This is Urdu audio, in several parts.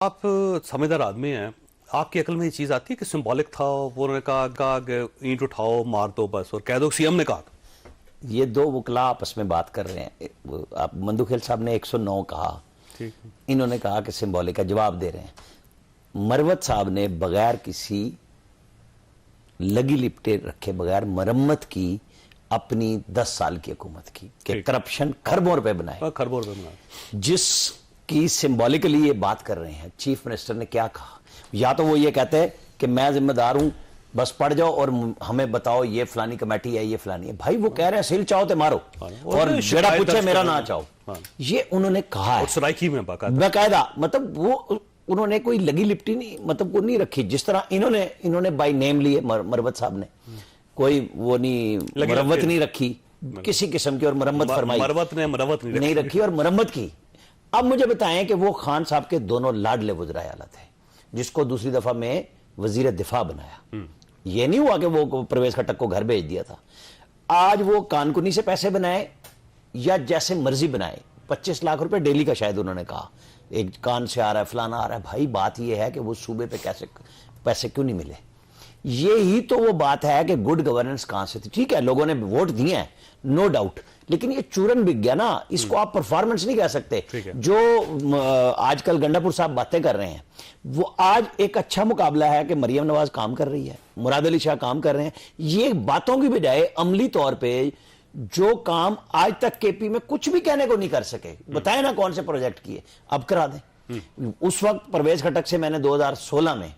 آپ سمجھدار آدمی ہیں، آپ کی عقل میں یہ چیز آتی ہے کہ سمبولک تھا، وہ انہوں نے کہا کہ اینٹ اٹھاؤ مار دو بس اور کہہ دو سی ایم نے کہا؟ یہ دو وکلا آپس میں بات کر رہے ہیں. آپ مندو کھیل صاحب نے 109 کہا، انہوں نے کہا کہ سمبولک کا جواب دے رہے ہیں. مروت صاحب نے بغیر کسی لگی لپٹے رکھے بغیر مرمت کی اپنی 10 سال کی حکومت کی کہ کرپشن کھربوں روپے بنائے، جس کی سمبولکلی یہ بات کر رہے ہیں. چیف منسٹر نے کیا کہا؟ یا تو وہ یہ کہتے ہیں کہ میں ذمہ دار ہوں، بس پڑھ جاؤ اور ہمیں بتاؤ یہ فلانی کمیٹی ہے، یہ فلانی ہے. بھائی وہ کہہ رہے ہیں سیل چاہو تو مارو اور جڑا پوچھے میرا نہ چاہو. یہ انہوں نے کہا ہے باقاعدہ. مطلب وہ انہوں نے کوئی لگی لپٹی نہیں، مطلب کو نہیں رکھی. جس طرح انہوں نے بائی نیم لیے مروت صاحب نے، کوئی وہ نہیں مرمت نہیں رکھی کسی قسم کی، اور مرمت فرمائی نہیں رکھی اور مرمت کی. اب مجھے بتائیں کہ وہ خان صاحب کے دونوں لاڈلے وزرائے اعلیٰ تھے، جس کو دوسری دفعہ میں وزیر دفاع بنایا. یہ نہیں ہوا کہ وہ پرویز خٹک کو گھر بھیج دیا تھا. آج وہ کانکنی سے پیسے بنائے یا جیسے مرضی بنائے، 25 لاکھ روپے ڈیلی کا شاید انہوں نے کہا، ایک کان سے آ رہا ہے فلانا آ رہا ہے. بھائی بات یہ ہے کہ وہ صوبے پہ کیسے پیسے کیوں نہیں ملے؟ یہی تو وہ بات ہے کہ گڈ گورننس کہاں سے تھی. ٹھیک ہے لوگوں نے ووٹ دیے ہیں، نو ڈاؤٹ، لیکن یہ چورن بک گیا نا. اس کو آپ پرفارمنس نہیں کہہ سکتے. جو آج کل گنڈا صاحب باتیں کر رہے ہیں، وہ آج ایک اچھا مقابلہ ہے کہ مریم نواز کام کر رہی ہے، مراد علی شاہ کام کر رہے ہیں. یہ باتوں کی بجائے عملی طور پہ جو کام آج تک کے پی میں کچھ بھی کہنے کو نہیں کر سکے، بتائیں نا کون سے پروجیکٹ کیے، اب کرا دیں. اس وقت پرویز خٹک سے میں نے 2016 میں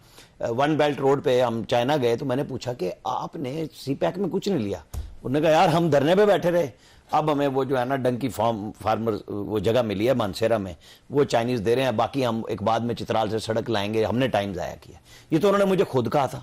ون بیلٹ روڈ پہ ہم چائنا گئے تو میں نے پوچھا کہ آپ نے سی پیک میں کچھ نہیں لیا. انہوں نے کہا یار ہم دھرنے پہ بیٹھے رہے، اب ہمیں وہ جو ہے نا ڈنکی فارمر وہ جگہ ملی ہے مانسیرا میں، وہ چائنیز دے رہے ہیں، باقی ہم ایک بعد میں چترال سے سڑک لائیں گے. ہم نے ٹائم ضائع کیا. یہ تو انہوں نے مجھے خود کہا تھا.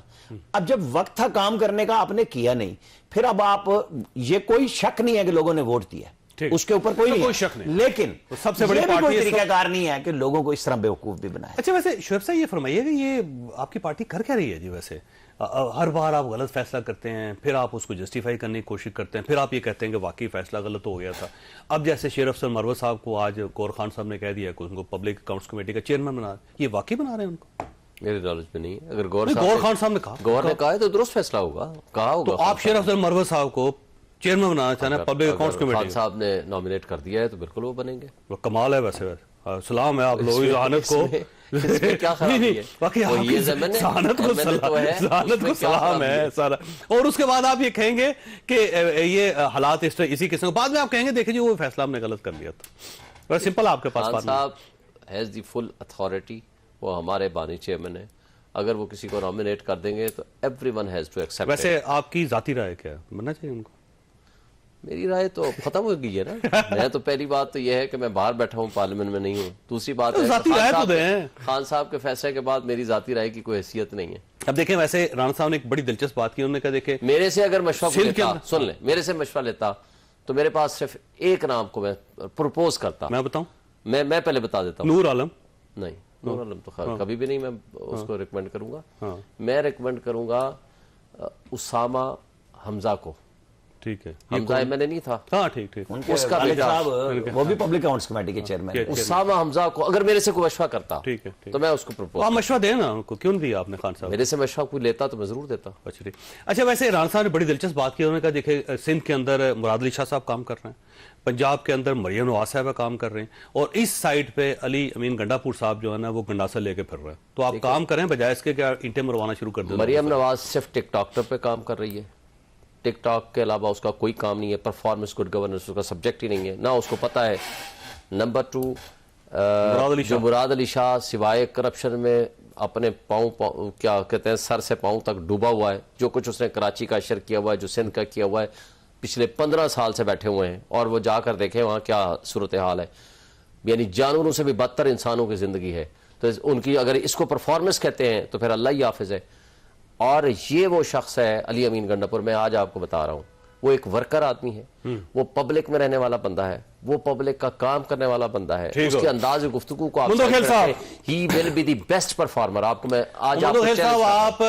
اب جب وقت تھا کام کرنے کا آپ نے کیا نہیں، پھر اب آپ یہ کوئی شک نہیں ہے کہ لوگوں نے ووٹ دیا، اس کے اوپر کوئی شک نہیں، لیکن سب سے بڑی کوئی طریقہ کار نہیں ہے کہ لوگوں کو اس طرح بیوقوف بھی بنائے. اچھا ویسے شعیب صاحب یہ فرمائیے کہ یہ آپ کی پارٹی کر کیا رہی ہے جی؟ ویسے ہر بار آپ غلط فیصلہ کرتے ہیں، پھر آپ اس کو جسٹیفائی کرنے کی کوشش کرتے ہیں، پھر آپ یہ کہتے ہیں کہ واقعی فیصلہ غلط ہو گیا تھا. اب جیسے شیر افسر مروت صاحب کو آج گور خان صاحب نے کہہ دیا کہ ان کو پبلک اکاؤنٹس کمیٹی کا چیئرمین بنا، یہ واقعی بنا رہے ہیں ان کو؟ میرے نالج میں نہیں ہے. اگر گور خان صاحب نے کہا، گور نے کہا ہے تو درست فیصلہ ہوگا، کہا ہوگا. تو آپ شیر افسر مروت صاحب کو چیئرمین بنانا چاہتے ہیں پبلک اکاؤنٹس کمیٹی؟ خان صاحب نے نامینیٹ کر دیا ہے تو بالکل وہ بنیں گے. وہ کمال ہے. ویسے سلام ہے آپ لوگوں کی ذہانت کو، اس میں کیا خرابی ہے؟ باقی آپ کی ذہانت کو سلام ہے سارا. اور اس کے بعد آپ یہ کہیں گے کہ یہ حالات اسی قسم، بعد میں آپ کہیں گے دیکھیں جی وہ فیصلہ ہم نے غلط کر لیا تھا. بس سمپل آپ کے پاس. خان صاحب ہیز دی فل اتھارٹی، وہ ہمارے بانی چیئرمین ہیں. اگر وہ کسی کو نامینیٹ کر دیں گے تو everyone has to accept. ویسے آپ کی ذاتی رائے کیا ہے، بننا چاہیے ان کو؟ میری رائے تو ختم ہو گئی ہے نا. میں تو پہلی بات تو یہ ہے کہ میں باہر بیٹھا ہوں، پارلیمنٹ میں نہیں ہوں. دوسری بات ہے خان صاحب کے فیصلے کے بعد میری ذاتی رائے کی کوئی حیثیت نہیں ہے. اب دیکھیں ویسے رانا صاحب نے ایک بڑی دلچسپ بات کی، انہوں نے کہا دیکھیں میرے سے اگر مشورہ لیتا، سن لیں، میرے سے مشورہ لیتا تو میرے پاس صرف ایک نام کو میں پروپوز کرتا. میں بتاؤں؟ میں پہلے بتا دیتا ہوں. نور عالم؟ نہیں، نور عالم تو خیر کبھی بھی نہیں میں اس کو ریکمینڈ کروں گا. میں ریکمینڈ کروں گا اسامہ حمزہ کو. ٹھیک ہے، حمزہ میں نے نہیں تھا، ہاں ٹھیک ٹھیک، اس کا بیٹا وہ بھی پبلک اکاؤنٹس کمیٹی کے چیئرمین. اسامہ حمزہ کو اگر میرے سے کوئی مشورہ کرتا تو میں اس کو پروپوز. آپ مشورہ دیں نا ان کو، کیوں نہیں دیا آپ نے خان صاحب؟ میرے سے مشورہ کوئی لیتا تو میں ضرور دیتا. اچھا ویسے رانا صاحب نے بڑی دلچسپ بات کی. انہوں نے کہا دیکھیں سندھ کے اندر مراد علی شاہ صاحب کام کر رہے ہیں، پنجاب کے اندر مریم نواز صاحبہ کام کر رہے ہیں، اور اس سائٹ پہ علی امین گنڈا پور صاحب جو ہے نا وہ گنڈاسا لے کے پھر رہے ہیں. تو آپ کام کریں بجائے اس کے کہ اینٹیں مروانا شروع کر دیں. مریم نواز صرف ٹک ٹاک پہ کام کر رہی ہے، ٹک ٹاک کے علاوہ اس کا کوئی کام نہیں ہے. پرفارمنس گڈ گورننس اس کا سبجیکٹ ہی نہیں ہے، نہ اس کو پتہ ہے. نمبر 2 جو مراد علی شاہ سوائے کرپشن میں اپنے پاؤں کیا کہتے ہیں سر سے پاؤں تک ڈوبا ہوا ہے. جو کچھ اس نے کراچی کا اشر کیا ہوا ہے، جو سندھ کا کیا ہوا ہے، پچھلے 15 سال سے بیٹھے ہوئے ہیں. اور وہ جا کر دیکھیں وہاں کیا صورتحال ہے، یعنی جانوروں سے بھی بدتر انسانوں کی زندگی ہے. تو ان کی اگر اس کو پرفارمنس کہتے ہیں تو پھر اللہ ہی حافظ ہے. اور یہ وہ شخص ہے علی امین گنڈا پور، میں آج آپ کو بتا رہا ہوں، وہ ایک ورکر آدمی ہے، وہ پبلک میں رہنے والا بندہ ہے، وہ پبلک کا کام کرنے والا بندہ ہے. اس کے انداز گفتگو کو آپ ہی will be the best performer. آپ کو میں آج آپ